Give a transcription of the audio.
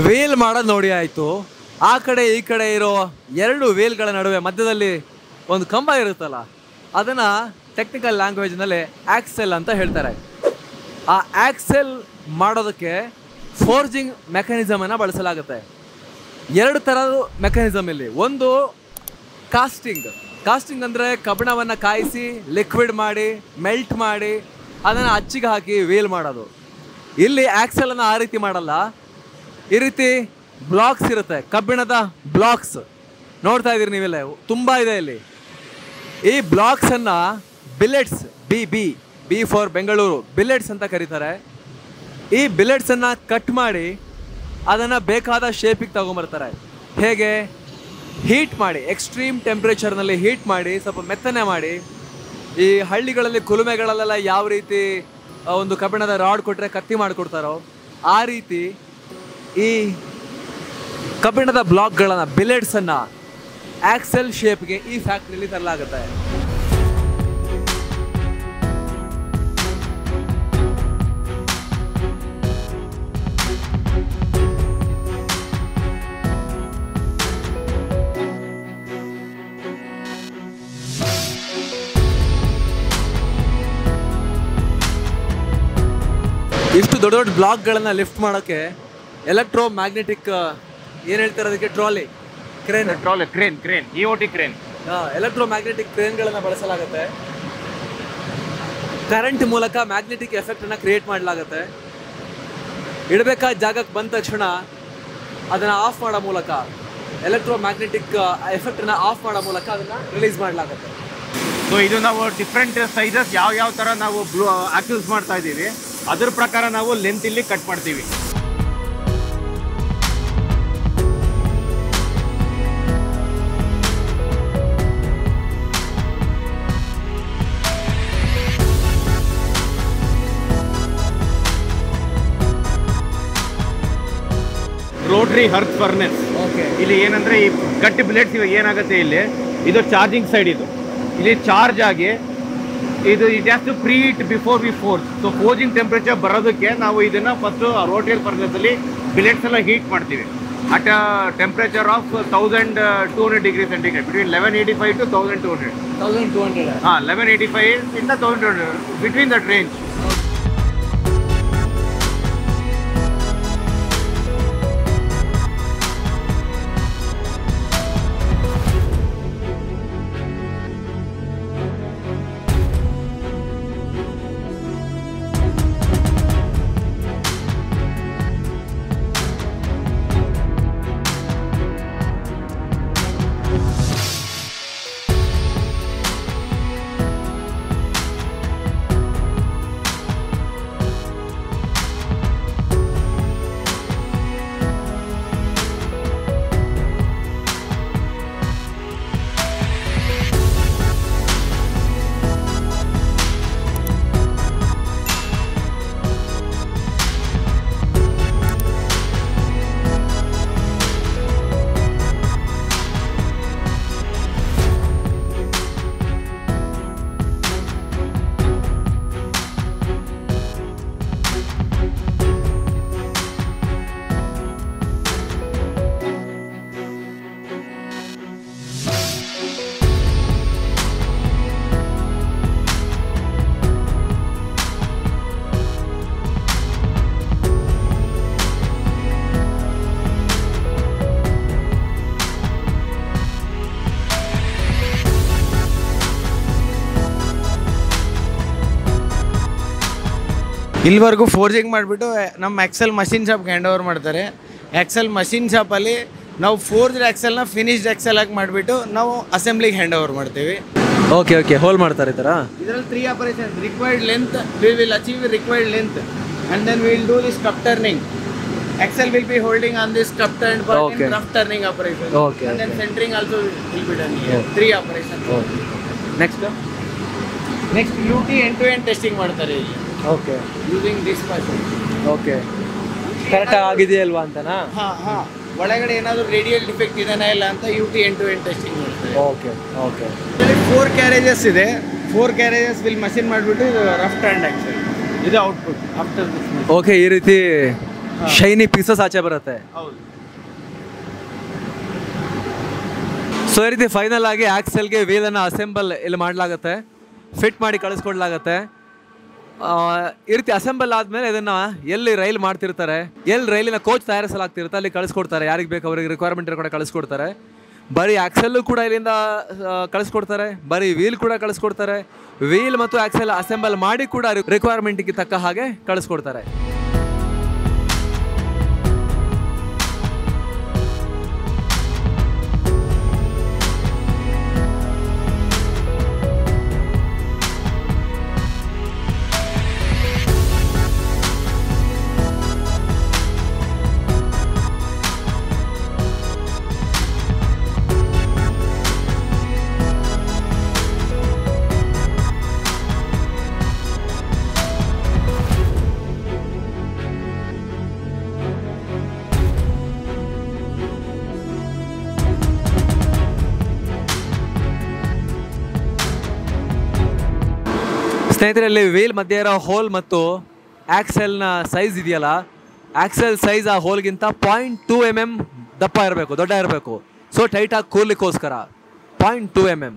Veil ಮಾಡೋದು ನೋಡಿ ಆಯಿತು. ಆ ಕಡೆ ಈ ಕಡೆ ಇರೋ ಎರಡು ವೇಲ್ಗಳ ನಡುವೆ ಮಧ್ಯದಲ್ಲಿ ಒಂದು ಕಂಬ ಇರುತ್ತಲ್ಲ, ಅದನ್ನು ಟೆಕ್ನಿಕಲ್ ಲ್ಯಾಂಗ್ವೇಜ್ನಲ್ಲಿ ಆಕ್ಸೆಲ್ ಅಂತ ಹೇಳ್ತಾರೆ. ಆ ಆಕ್ಸೆಲ್ ಮಾಡೋದಕ್ಕೆ ಫೋರ್ಜಿಂಗ್ ಮೆಕ್ಯಾನಿಸಮನ್ನು ಬಳಸಲಾಗುತ್ತೆ. ಎರಡು ಥರದ ಮೆಕ್ಯಾನಿಸಮ್ ಇಲ್ಲಿ. ಒಂದು ಕಾಸ್ಟಿಂಗ್ ಅಂದರೆ ಕಬ್ಬಿಣವನ್ನು ಕಾಯಿಸಿ ಲಿಕ್ವಿಡ್ ಮಾಡಿ ಮೆಲ್ಟ್ ಮಾಡಿ ಅದನ್ನು ಅಚ್ಚಿಗೆ ಹಾಕಿ ವೇಲ್ ಮಾಡೋದು. ಇಲ್ಲಿ ಆಕ್ಸೆಲನ್ನು ಆ ರೀತಿ ಮಾಡಲ್ಲ. ಈ ರೀತಿ ಬ್ಲಾಕ್ಸ್ ಇರುತ್ತೆ, ಕಬ್ಬಿಣದ ಬ್ಲಾಕ್ಸ್ ನೋಡ್ತಾ ಇದ್ದೀರಿ ನೀವೆಲ್ಲ, ತುಂಬ ಇದೆ ಇಲ್ಲಿ. ಈ ಬ್ಲಾಕ್ಸನ್ನು ಬಿಲೆಟ್ಸ್, ಬಿ ಫಾರ್ ಬೆಂಗಳೂರು, ಬಿಲೆಟ್ಸ್ ಅಂತ ಕರೀತಾರೆ. ಈ ಬಿಲೆಟ್ಸನ್ನು ಕಟ್ ಮಾಡಿ ಅದನ್ನು ಬೇಕಾದ ಶೇಪಿಗೆ ತಗೊಂಬರ್ತಾರೆ. ಹೇಗೆ? ಹೀಟ್ ಮಾಡಿ, ಎಕ್ಸ್ಟ್ರೀಮ್ ಟೆಂಪ್ರೇಚರ್ನಲ್ಲಿ ಹೀಟ್ ಮಾಡಿ ಸ್ವಲ್ಪ ಮೆತ್ತನೆ ಮಾಡಿ. ಈ ಹಳ್ಳಿಗಳಲ್ಲಿ ಕುಲುಮೆಗಳಲ್ಲೆಲ್ಲ ಯಾವ ರೀತಿ ಒಂದು ಕಬ್ಬಿಣದ ರಾಡ್ ಕೊಟ್ಟರೆ ಕತ್ತಿ ಮಾಡಿಕೊಡ್ತಾರೋ ಆ ರೀತಿ ಈ ಕಬ್ಬಿಣದ ಬ್ಲಾಕ್ಗಳನ್ನು, ಬಿಲೆಟ್ಸನ್ನು ಆಕ್ಸೆಲ್ ಶೇಪ್ಗೆ ಈ ಫ್ಯಾಕ್ಟ್ರಿಯಲ್ಲಿ ತರಲಾಗುತ್ತೆ. ಇಷ್ಟು ದೊಡ್ಡ ದೊಡ್ಡ ಬ್ಲಾಕ್ಗಳನ್ನು ಲಿಫ್ಟ್ ಮಾಡೋಕ್ಕೆ ಎಲೆಕ್ಟ್ರೋ ಮ್ಯಾಗ್ನೆಟಿಕ್ ಏನು ಹೇಳ್ತಾರೆ ಅದಕ್ಕೆ, crane EOT crane, electro magnetic ಕ್ರೇನ್ಗಳನ್ನು ಬಳಸಲಾಗುತ್ತೆ. ಕರೆಂಟ್ ಮೂಲಕ ಮ್ಯಾಗ್ನೆಟಿಕ್ ಎಫೆಕ್ಟನ್ನು ಕ್ರಿಯೇಟ್ ಮಾಡಲಾಗುತ್ತೆ. ಇಡಬೇಕಾದ ಜಾಗಕ್ಕೆ ಬಂದ ತಕ್ಷಣ ಅದನ್ನು ಆಫ್ ಮಾಡೋ ಮೂಲಕ, ಎಲೆಕ್ಟ್ರೋ ಮ್ಯಾಗ್ನೆಟಿಕ್ ಎಫೆಕ್ಟನ್ನು ಆಫ್ ಮಾಡೋ ಮೂಲಕ ಅದನ್ನು ರಿಲೀಸ್ ಮಾಡಲಾಗುತ್ತೆ. ಸೊ ಇದು ನಾವು ಡಿಫ್ರೆಂಟ್ ಸೈಜಸ್ ಯಾವ ಥರ ನಾವು ಆಕ್ಸೆಲ್ಸ್ ಮಾಡ್ತಾ ಇದ್ದೀವಿ ಅದ್ರ ಪ್ರಕಾರ ನಾವು ಲೆಂತ್ ಇಲ್ಲಿ ಕಟ್ ಮಾಡ್ತೀವಿ. Rotary earth furnace. ಇಲ್ಲಿ ಏನಂದ್ರೆ ಈ ಗಟ್ಟಿ ಬ್ಲೇಡ್ಸ್ ಇವಾಗ ಏನಾಗುತ್ತೆ, ಇಲ್ಲಿ ಇದು ಚಾರ್ಜಿಂಗ್ ಸೈಡ್, ಇಲ್ಲಿ ಚಾರ್ಜ್ ಆಗಿ ಇದು it has to pre heat before we force. So forging temperature ಬರೋದಕ್ಕೆ ನಾವು ಇದನ್ನ ಫಸ್ಟ್ ರೋಟರಿ ಫರ್ನೆಸ್ ಅಲ್ಲಿ ಬಿಲೆಟ್ಸ್ ಎಲ್ಲ ಹೀಟ್ ಮಾಡ್ತೀವಿ at temperature of 1200 degree centigrade, between 1185 to 1200. 1185 ಇಂದ 1200 ಬಿಟ್ವೀನ್ ದಟ್ ರೇಂಜ್. ಇಲ್ಲಿವರೆಗೂ ಫೋರ್ಜಿಂಗ್ ಮಾಡಿಬಿಟ್ಟು ನಮ್ಮ ಎಕ್ಸೆಲ್ ಮಷಿನ್ ಶಾಪ್ಗೆ ಹ್ಯಾಂಡ್ ಓವರ್ ಮಾಡ್ತಾರೆ. ಎಕ್ಸೆಲ್ ಮಷಿನ್ ಶಾಪಲ್ಲಿ ನಾವು ಫೋರ್ಜ್ಡ್ ಎಕ್ಸೆಲ್ನ ಫಿನಿಶ್ಡ್ ಎಕ್ಸೆಲ್ ಆಗಿ ಮಾಡಿಬಿಟ್ಟು ನಾವು ಅಸೆಂಬ್ಲಿಗೆ ಹ್ಯಾಂಡ್ ಓವರ್ ಮಾಡ್ತೀವಿ. ಓಕೆ ಹೋಲ್ ಮಾಡ್ತಾರೆ ಈ ಥರ. ಇದರಲ್ಲಿ 3 operation: required length, we will achieve required length, and then we will do this cup turning. Excel will be holding on this cup turn part in rough turning operation. And then centering also will be done here. 3 operations. Next UT end-to-end testing ಮಾಡ್ತಾರೆ ಇಲ್ಲಿ. Using this machine. Correct ಆಗಿದೆಯಲ್ವಾ ಅಂತನಾ? ಒಳಗಡೆ ಏನಾದರೂ radial defect ಇದೆನಾ ಇಲ್ಲ ಅಂತ UT end-to-end testing ಮಾಡ್ತಾರೆ. ಇಲ್ಲಿ 4 ಕ್ಯಾರೇಜಸ್ ಇದೆ. 4 ಕ್ಯಾರೇಜಸ್ ವಿಲ್ ಮಷಿನ್ ಮಾಡಿಬಿಟ್ಟು ಇದು ರಫ್ ಟರ್ನ್ ಆಕ್ಸೆಲ್. ಇದು ಔಟ್ಪುಟ್ ಆಫ್ಟರ್ ದಿಸ್. ಈ ರೀತಿ ಶೈನಿ ಪೀಸಸ್ ಆಚೆ ಬರುತ್ತೆ. ಹೌದು. ಸೊ ಈ ರೀತಿ ಫೈನಲ್ ಆಗಿ ಆಕ್ಸೆಲ್ಗೆ ವೀಲನ್ನು ಅಸೆಂಬಲ್ ಇಲ್ಲಿ ಮಾಡಲಾಗುತ್ತೆ, ಫಿಟ್ ಮಾಡಿ ಕಳಿಸ್ಕೊಡ್ಲಾಗತ್ತೆ. ಈ ರೀತಿ ಅಸೆಂಬಲ್ ಆದಮೇಲೆ ಇದನ್ನು ಎಲ್ಲಿ ರೈಲ್ ಮಾಡ್ತಿರ್ತಾರೆ, ಎಲ್ಲಿ ರೈಲಿನ ಕೋಚ್ ತಯಾರಿಸಲಾಗ್ತಿರುತ್ತೆ ಅಲ್ಲಿ ಕಳಿಸ್ಕೊಡ್ತಾರೆ. ಯಾರಿಗೆ ಬೇಕು ಅವರಿಗೆ ರಿಕ್ವೈರ್ಮೆಂಟ್ ಕೂಡ ಕಳಿಸ್ಕೊಡ್ತಾರೆ. ಬರೀ ಆಕ್ಸೆಲ್ಲು ಕೂಡ ಇಲ್ಲಿಂದ ಕಳಿಸ್ಕೊಡ್ತಾರೆ, ಬರೀ ವೀಲ್ ಕೂಡ ಕಳಿಸ್ಕೊಡ್ತಾರೆ. ವೀಲ್ ಮತ್ತು ಆಕ್ಸೆಲ್ ಅಸೆಂಬಲ್ ಮಾಡಿ ಕೂಡ ರಿಕ್ವೈರ್ಮೆಂಟ್ಗೆ ತಕ್ಕ ಹಾಗೆ ಕಳಿಸ್ಕೊಡ್ತಾರೆ. ಸ್ನೇಹಿತರಲ್ಲಿ ವೀಲ್ ಮಧ್ಯೆ ಇರೋ ಹೋಲ್ ಮತ್ತು ಆಕ್ಸೆಲ್ನ ಸೈಜ್ ಇದೆಯಲ್ಲ, ಆಕ್ಸೆಲ್ ಸೈಜ್ ಆ ಹೋಲ್ಗಿಂತ 0.2 mm ದಪ್ಪ ಇರಬೇಕು, ದೊಡ್ಡ ಇರಬೇಕು. ಸೊ ಟೈಟಾಗಿ ಕೂರ್ಲಿಕ್ಕೋಸ್ಕರ 0.2 mm.